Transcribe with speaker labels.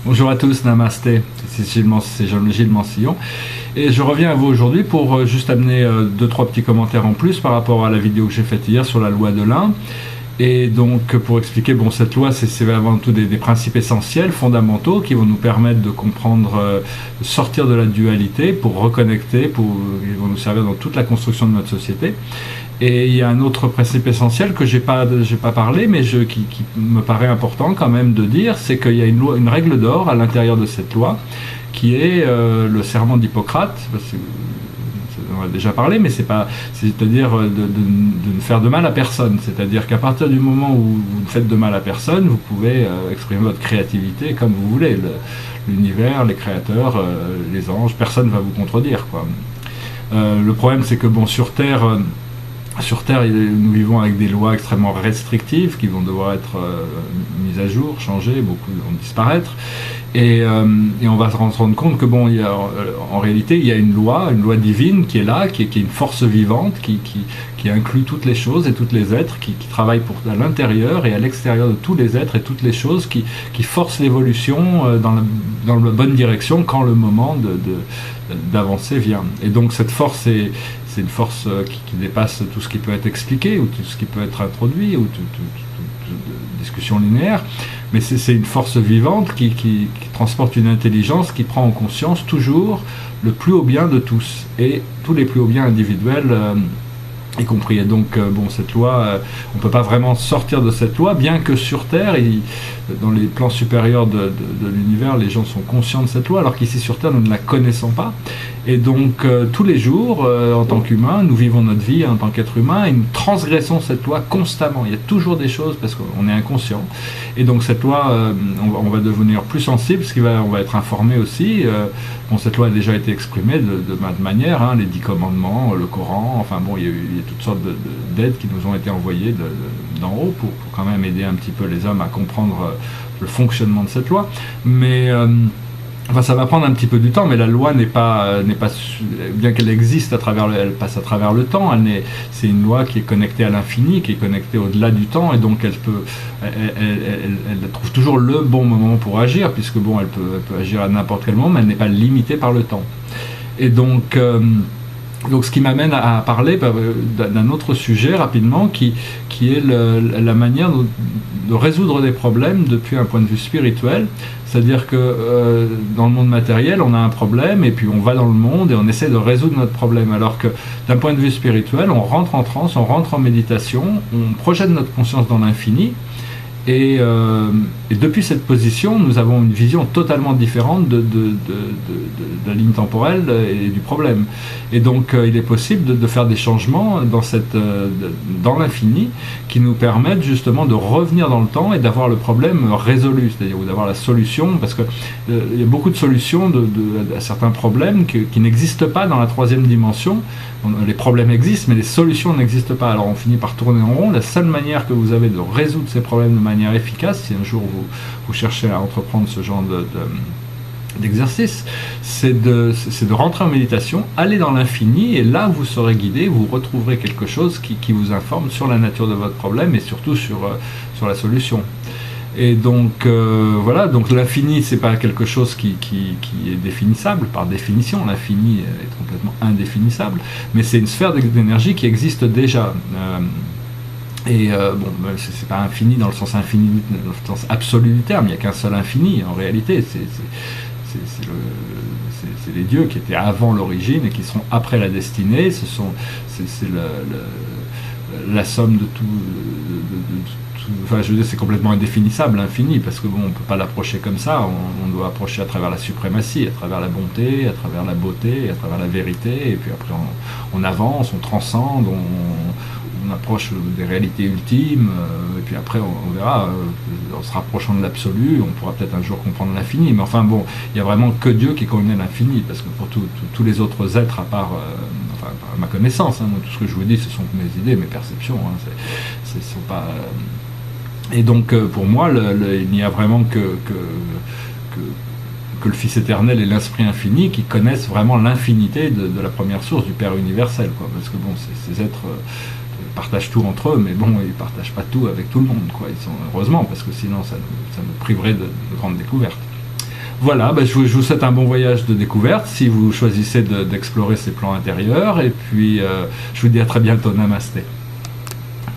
Speaker 1: Bonjour à tous, namasté, c'est Gilles Mansillon et je reviens à vous aujourd'hui pour juste amener deux trois petits commentaires en plus par rapport à la vidéo que j'ai faite hier sur la loi de l'un. Et donc pour expliquer, bon, cette loi c'est avant tout des principes essentiels, fondamentaux qui vont nous permettre de comprendre, sortir de la dualité pour reconnecter, ils vont nous servir dans toute la construction de notre société. Et il y a un autre principe essentiel que j'ai pas parlé, mais qui me paraît important quand même de dire, c'est qu'il y a une règle d'or à l'intérieur de cette loi, qui est le serment d'Hippocrate. On en a déjà parlé, mais c'est-à-dire de ne faire de mal à personne. C'est-à-dire qu'à partir du moment où vous ne faites de mal à personne, vous pouvez exprimer votre créativité comme vous voulez. L'univers, les créateurs, les anges, personne ne va vous contredire, quoi. Le problème, c'est que bon, sur Terre, nous vivons avec des lois extrêmement restrictives qui vont devoir être mises à jour, changées, beaucoup vont disparaître. Et on va se rendre compte que bon, en réalité, il y a une loi divine qui est là, qui est une force vivante, qui inclut toutes les choses et tous les êtres, qui travaille à l'intérieur et à l'extérieur de tous les êtres et toutes les choses, qui force l'évolution dans la bonne direction quand le moment d'avancer vient. Et donc cette force c'est une force qui dépasse tout ce qui peut être expliqué ou tout ce qui peut être introduit ou toute discussion linéaire, mais c'est une force vivante qui transporte une intelligence qui prend en conscience toujours le plus haut bien de tous et tous les plus hauts biens individuels y compris. Et donc bon, cette loi, on ne peut pas vraiment sortir de cette loi, bien que sur Terre, dans les plans supérieurs de l'univers, les gens sont conscients de cette loi, alors qu'ici sur Terre, nous ne la connaissons pas. Et donc tous les jours, en tant qu'humains, nous vivons notre vie en tant qu'être humain et nous transgressons cette loi constamment. Il y a toujours des choses parce qu'on est inconscient. Et donc cette loi, on va devenir plus sensible, parce on va être informé aussi. Bon, cette loi a déjà été exprimée de maintes manières, hein, les 10 commandements, le Coran, enfin bon, il y a toutes sortes d'aides qui nous ont été envoyées d'en haut pour quand même aider un petit peu les hommes à comprendre le fonctionnement de cette loi. Mais enfin, ça va prendre un petit peu du temps, mais la loi n'est pas bien qu'elle existe elle passe à travers le temps. C'est une loi qui est connectée à l'infini, qui est connectée au-delà du temps, et donc elle trouve toujours le bon moment pour agir, puisque bon, elle peut agir à n'importe quel moment, mais elle n'est pas limitée par le temps. Et donc ce qui m'amène à parler d'un autre sujet rapidement, qui est la manière de résoudre des problèmes depuis un point de vue spirituel. C'est-à-dire que dans le monde matériel, on a un problème et puis on va dans le monde et on essaie de résoudre notre problème. Alors que d'un point de vue spirituel, on rentre en transe, on rentre en méditation, on projette notre conscience dans l'infini. Et depuis cette position, nous avons une vision totalement différente de la ligne temporelle et du problème. Et donc, il est possible de faire des changements dans l'infini qui nous permettent justement de revenir dans le temps et d'avoir le problème résolu, c'est-à-dire d'avoir la solution, parce que il y a beaucoup de solutions à certains problèmes qui n'existent pas dans la troisième dimension. Les problèmes existent, mais les solutions n'existent pas. Alors on finit par tourner en rond. La seule manière que vous avez de résoudre ces problèmes de manière efficace, si un jour vous cherchez à entreprendre ce genre d'exercice, c'est de rentrer en méditation, aller dans l'infini, et là vous serez guidé, vous retrouverez quelque chose qui vous informe sur la nature de votre problème et surtout sur la solution. Et donc voilà, donc l'infini, c'est pas quelque chose qui est définissable par définition. L'infini est complètement indéfinissable, mais c'est une sphère d'énergie qui existe déjà. Bon, c'est pas infini dans le sens infini, dans le sens absolu du terme. Il n'y a qu'un seul infini en réalité. C'est les dieux qui étaient avant l'origine et qui seront après la destinée. C'est la somme de tout. Enfin, je veux dire, c'est complètement indéfinissable, l'infini, parce que bon, on peut pas l'approcher comme ça. On doit approcher à travers la suprématie, à travers la bonté, à travers la beauté, à travers la vérité. Et puis après, on avance, on transcende, on approche des réalités ultimes. Et puis après, on verra, en se rapprochant de l'absolu, on pourra peut-être un jour comprendre l'infini. Mais enfin bon, il y a vraiment que Dieu qui connaît l'infini, parce que pour tous les autres êtres, à part à ma connaissance, hein, tout ce que je vous dis, ce sont mes idées, mes perceptions. Hein, sont pas et donc pour moi, il n'y a vraiment que le Fils éternel et l'Esprit infini qui connaissent vraiment l'infinité de la première source, du Père universel, quoi. Parce que bon, ces êtres partagent tout entre eux, mais bon, ils partagent pas tout avec tout le monde, quoi. Heureusement, parce que sinon ça nous priverait de grandes découvertes. Voilà, je vous souhaite un bon voyage de découverte si vous choisissez d'explorer ces plans intérieurs. Et puis, je vous dis à très bientôt. Namasté.